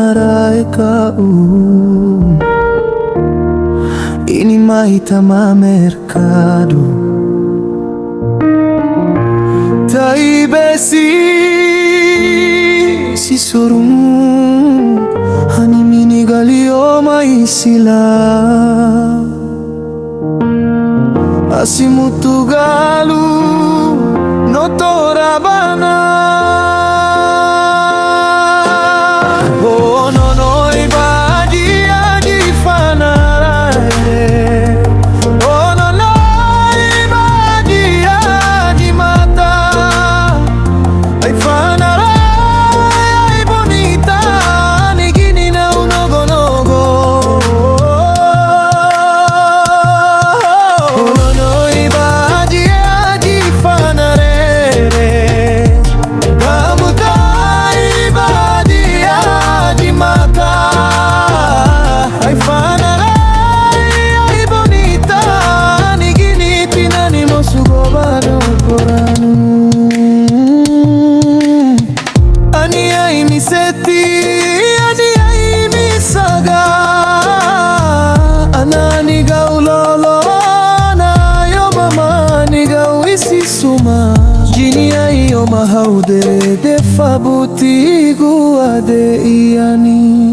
fanaraeka ini mahitama mercado taibesi si sorum hanimini galio maisila asimutu galu notorabana oh no no ibadia di fanare oh no no ibadia di mata ay fanare ay bonita nigini na unogo nogo oh no no ibadia di fanare kamuta ibadia di mata ay fanare ay bonita nigini tinani mo sugobano koranu ani ay miseti ani ay misaga anani gaulolo na yo mama ni gawisi suma jini ay yo mahaude de fabuti guade iani